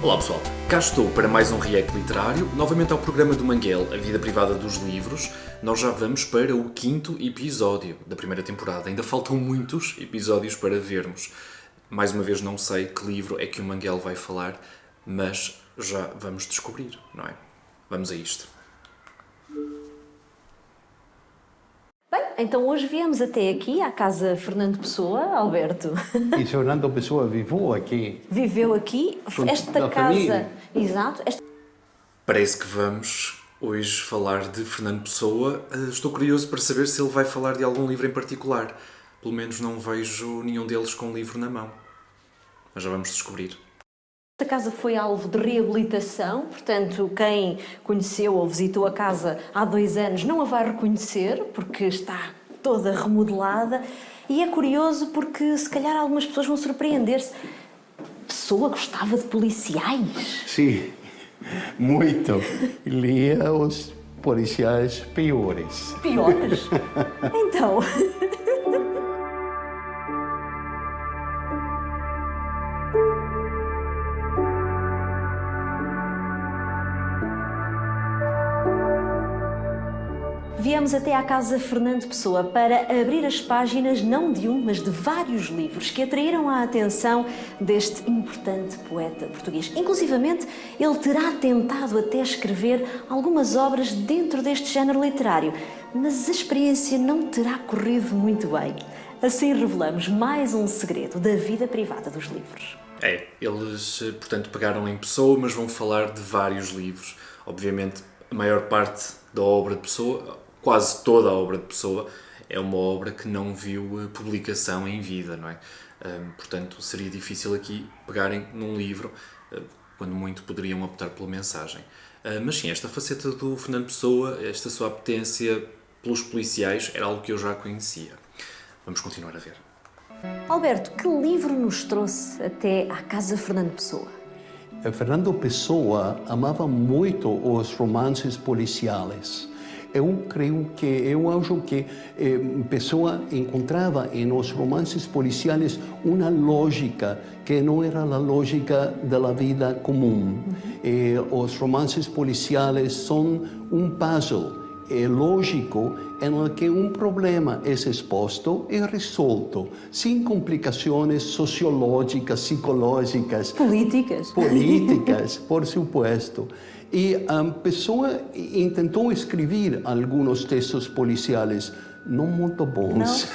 Olá pessoal, cá estou para mais um react literário, novamente ao programa do Manguel, A Vida Privada dos Livros. Nós já vamos para o 5º episódio da primeira temporada, ainda faltam muitos episódios para vermos. Mais uma vez não sei que livro é que o Manguel vai falar, mas já vamos descobrir, não é? Vamos a isto. Bem, então hoje viemos até aqui, à casa Fernando Pessoa, Alberto. E Fernando Pessoa viveu aqui. Viveu aqui, esta casa... Família. Exato. Parece que vamos hoje falar de Fernando Pessoa. Estou curioso para saber se ele vai falar de algum livro em particular. Pelo menos não vejo nenhum deles com um livro na mão. Mas já vamos descobrir. Esta casa foi alvo de reabilitação, portanto, quem conheceu ou visitou a casa há 2 anos não a vai reconhecer, porque está toda remodelada. E é curioso porque, se calhar, algumas pessoas vão surpreender-se. Pessoa gostava de policiais? Sim, muito. Lia os policiais piores. Piores? Então... Viemos até à casa Fernando Pessoa para abrir as páginas não de um, mas de vários livros que atraíram a atenção deste importante poeta português. Inclusivamente, ele terá tentado até escrever algumas obras dentro deste género literário, mas a experiência não terá corrido muito bem. Assim revelamos mais um segredo da vida privada dos livros. Eles, portanto, pegaram em Pessoa, mas vão falar de vários livros. Obviamente, a maior parte da obra de Pessoa, quase toda a obra de Pessoa, é uma obra que não viu publicação em vida, não é? Portanto, seria difícil aqui pegarem num livro, quando muito poderiam optar pela mensagem. Mas sim, esta faceta do Fernando Pessoa, esta sua apetência pelos policiais, era algo que eu já conhecia. Vamos continuar a ver. Alberto, que livro nos trouxe até à casa Fernando Pessoa? Fernando Pessoa amava muito os romances policiais. Eu acho que Pessoa encontrava nos romances policiais uma lógica que não era a lógica da vida comum. Os romances policiais são um puzzle lógico em que um problema é exposto e resolto, sem complicações sociológicas, psicológicas. Políticas, por supuesto. E a pessoa tentou escrever alguns textos policiais não muito bons.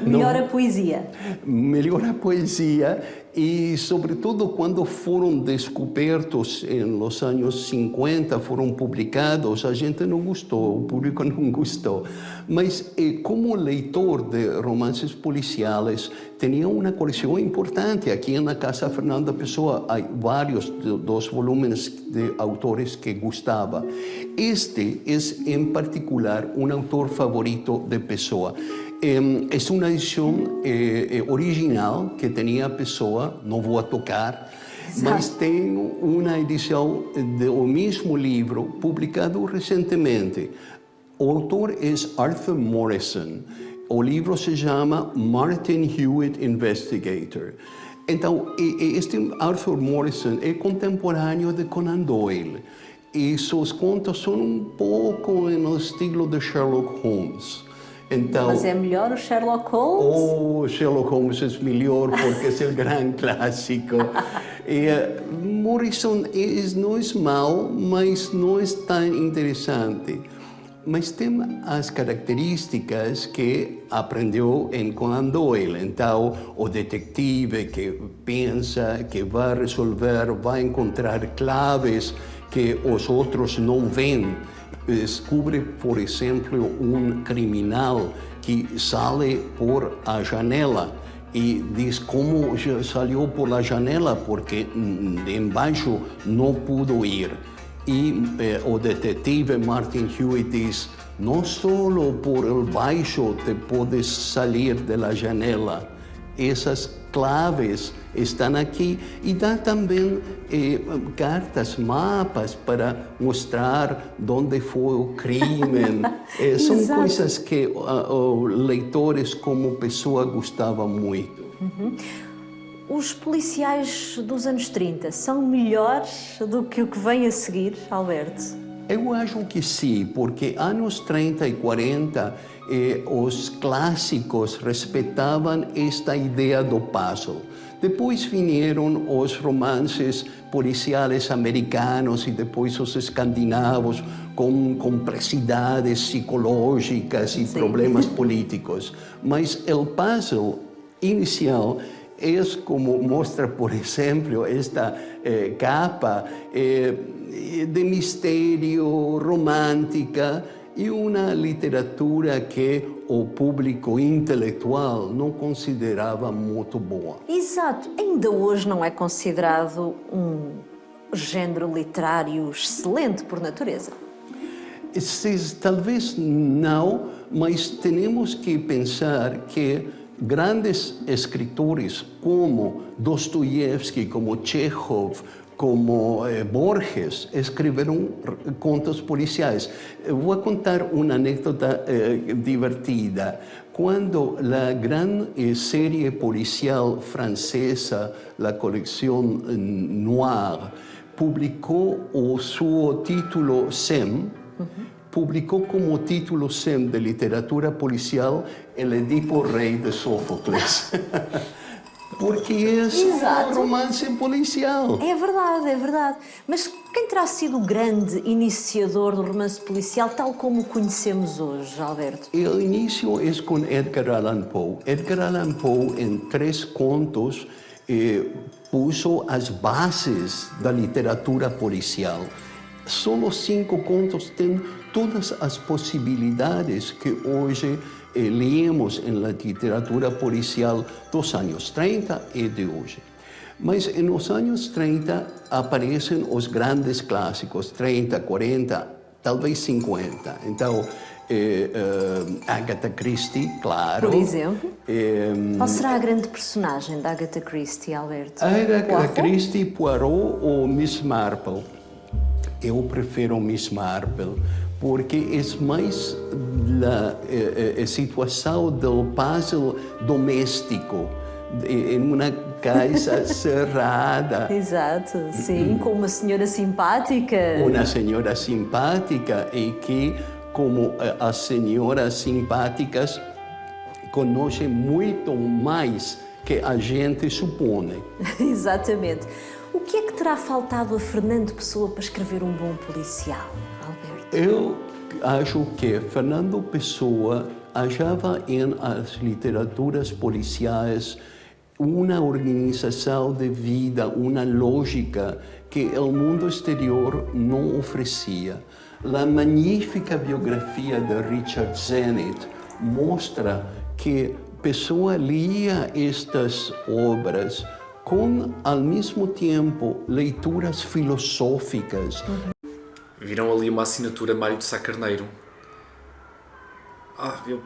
Não? Melhor a poesia. Melhor a poesia e, sobretudo, quando foram descobertos nos anos 50, foram publicados, a gente não gostou, o público não gostou. Mas, como leitor de romances policiais, tinha uma coleção importante. Aqui na Casa Fernando Pessoa há vários dos volumes de autores que gostava. Este é, em particular, um autor favorito de Pessoa. É uma edição original que tinha a Pessoa, não vou tocar, mas tem uma edição do mesmo livro, publicado recentemente. O autor é Arthur Morrison. O livro se chama Martin Hewitt Investigator. Então, este Arthur Morrison é contemporâneo de Conan Doyle. E seus contos são pouco no estilo de Sherlock Holmes. Então, mas é melhor o Sherlock Holmes? O Sherlock Holmes é melhor porque é o grande clássico. Morrison não é mau, mas não é tão interessante. Mas tem as características que aprendeu em Conan Doyle. Então, o detetive que pensa, que vai resolver, vai encontrar claves que os outros não veem. Descobre, por exemplo, um criminal que sai por a janela e diz como saiu por a janela porque embaixo não pudo ir. E o detetive Martin Hewitt diz, não só por baixo te podes sair da janela. Essas claves estão aqui e dá também cartas, mapas para mostrar onde foi o crime. São coisas que leitores como Pessoa gostavam muito. Os policiais dos anos 30 são melhores do que o que vem a seguir, Alberto? Eu acho que sim, porque anos 30 e 40 os clássicos respeitavam esta ideia do puzzle. Depois vieram os romances policiais americanos e depois os escandinavos com complexidades psicológicas e problemas políticos. Mas o puzzle inicial é como mostra, por exemplo, esta capa de mistério, romântica e uma literatura que o público intelectual não considerava muito boa. Exato. Ainda hoje não é considerado um género literário excelente por natureza. Talvez não, mas temos que pensar que grandes escritores como Dostoiévski, como Chekhov, como Borges, escreveram contos policiais. Vou contar uma anécdota divertida. Quando a grande série policial francesa, a coleção Noir, publicou o seu título SEM, publicou como título SEM de literatura policial El Edipo Rei de Sófocles. Porque é um romance policial. É verdade, é verdade. Mas quem terá sido o grande iniciador do romance policial, tal como o conhecemos hoje, Alberto? O início é com Edgar Allan Poe. Edgar Allan Poe, em 3 contos, puso as bases da literatura policial. Só os 5 contos têm todas as possibilidades que hoje lemos na literatura policial dos anos 30 e de hoje. Mas nos anos 30 aparecem os grandes clássicos, 30, 40, talvez 50. Então, Agatha Christie, claro. Por exemplo? Qual será a grande personagem da Agatha Christie, Alberto? Agatha Christie, Poirot ou Miss Marple? Eu prefiro Miss Marple, porque é mais a situação do puzzle doméstico, em uma casa cerrada. Exato, sim, com uma senhora simpática. Uma senhora simpática e que, como as senhoras simpáticas, conhecem muito mais que a gente supõe. Exatamente. O que é que terá faltado a Fernando Pessoa para escrever um bom policial, Alberto? Eu acho que Fernando Pessoa achava em as literaturas policiais uma organização de vida, uma lógica que o mundo exterior não oferecia. A magnífica biografia de Richard Zenit mostra que Pessoa lia estas obras com, ao mesmo tempo, leituras filosóficas. Viram ali uma assinatura Mário de Sá Carneiro. Eu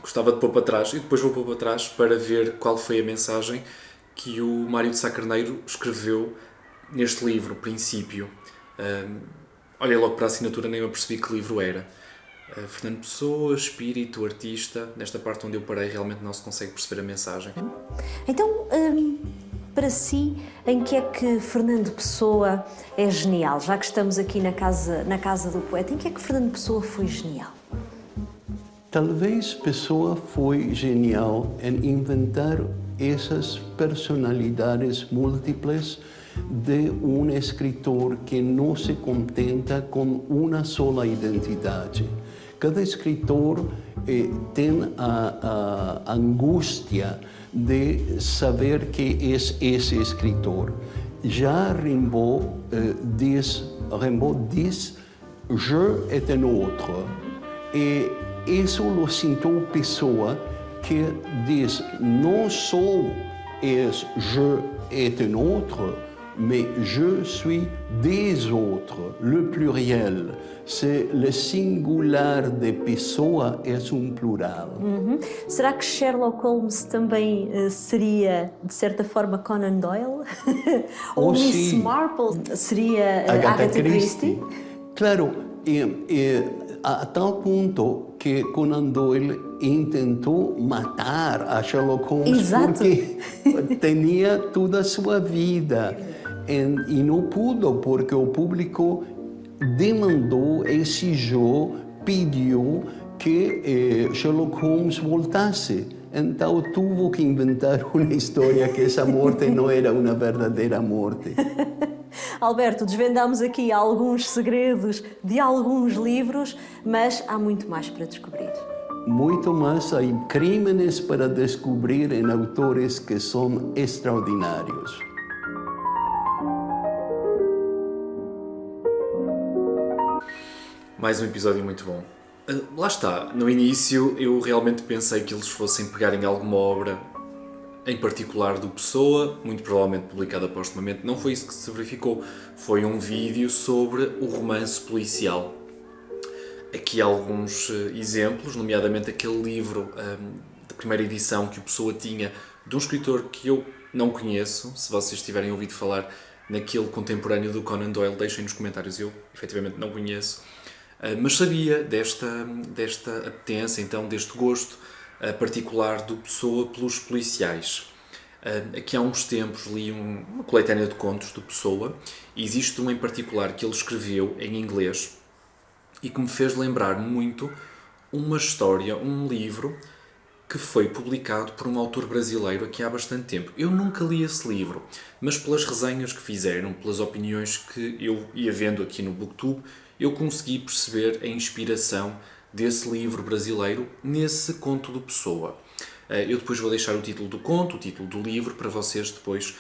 gostava de pôr para trás, e depois vou pôr para trás para ver qual foi a mensagem que o Mário de Sá Carneiro escreveu neste livro, Princípio. Olhei logo para a assinatura, nem me apercebi que livro era. Fernando Pessoa, espírito, artista. Nesta parte onde eu parei realmente não se consegue perceber a mensagem. Então, para si, em que é que Fernando Pessoa é genial? Já que estamos aqui na casa do poeta, em que é que Fernando Pessoa foi genial? Talvez Pessoa foi genial em inventar essas personalidades múltiplas de um escritor que não se contenta com uma sola identidade. Cada escritor tem a angústia de saber que é esse escritor. Já Rimbaud diz, je est un autre. E isso lo sentiu Pessoa, que diz, não só je est un autre, mais je suis des autres, le pluriel. C'est le singular de Pessoa é um plural. Será que Sherlock Holmes também seria, de certa forma, Conan Doyle? Ou Miss Marple seria Agatha Christie? Claro, a tal ponto que Conan Doyle intentou matar a Sherlock Holmes. Exato. Porque tinha toda a sua vida e não pudo, porque o público demandou, exigou, pediu que Sherlock Holmes voltasse. Então teve que inventar uma história que essa morte não era uma verdadeira morte. Alberto, desvendamos aqui alguns segredos de alguns livros, mas há muito mais para descobrir. Muito mais, há crímenes para descobrir em autores que são extraordinários. Mais um episódio muito bom. Lá está, no início eu realmente pensei que eles fossem pegar em alguma obra em particular do Pessoa, muito provavelmente publicada postumamente. Não foi isso que se verificou, foi um vídeo sobre o romance policial. Aqui há alguns exemplos, nomeadamente aquele livro da primeira edição que o Pessoa tinha de um escritor que eu não conheço. Se vocês tiverem ouvido falar naquele contemporâneo do Conan Doyle, deixem nos comentários, eu efetivamente não conheço. Mas sabia desta apetência, então, deste gosto particular do Pessoa pelos policiais. Aqui há uns tempos li uma coletânea de contos do Pessoa, e existe um em particular que ele escreveu em inglês e que me fez lembrar muito uma história, um livro que foi publicado por um autor brasileiro aqui há bastante tempo. Eu nunca li esse livro, mas pelas resenhas que fizeram, pelas opiniões que eu ia vendo aqui no BookTube, eu consegui perceber a inspiração desse livro brasileiro nesse conto do Pessoa. Eu depois vou deixar o título do conto, o título do livro, para vocês depois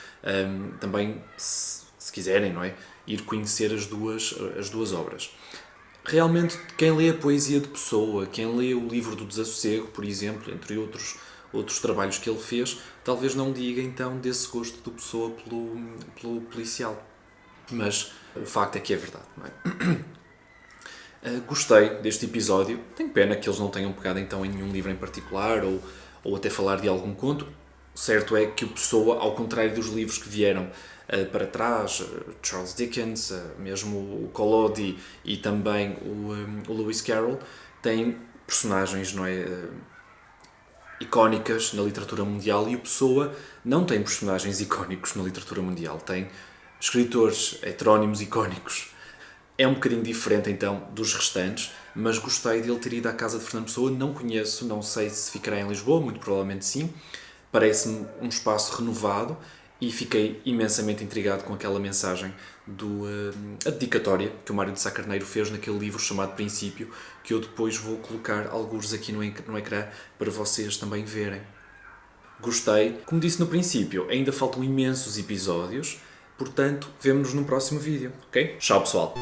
também, se quiserem, não é, ir conhecer as duas obras. Realmente, quem lê a poesia de Pessoa, quem lê o livro do Desassossego, por exemplo, entre outros trabalhos que ele fez, talvez não diga então desse gosto do Pessoa pelo policial. Mas o facto é que é verdade, não é? Gostei deste episódio. Tenho pena que eles não tenham pegado então em nenhum livro em particular ou até falar de algum conto. O certo é que o Pessoa, ao contrário dos livros que vieram para trás, Charles Dickens, mesmo o Collodi e também o Lewis Carroll, tem personagens, não é, icónicas na literatura mundial, e o Pessoa não tem personagens icónicos na literatura mundial, tem escritores heterónimos icónicos. É um bocadinho diferente então dos restantes, mas gostei de ele ter ido à casa de Fernando Pessoa. Não conheço, não sei se ficará em Lisboa, muito provavelmente sim. Parece-me um espaço renovado e fiquei imensamente intrigado com aquela mensagem a dedicatória que o Mário de Sá Carneiro fez naquele livro chamado Princípio, que eu depois vou colocar alguns aqui no ecrã para vocês também verem. Gostei. Como disse no princípio, ainda faltam imensos episódios. Portanto, vemo-nos no próximo vídeo, ok? Tchau, pessoal!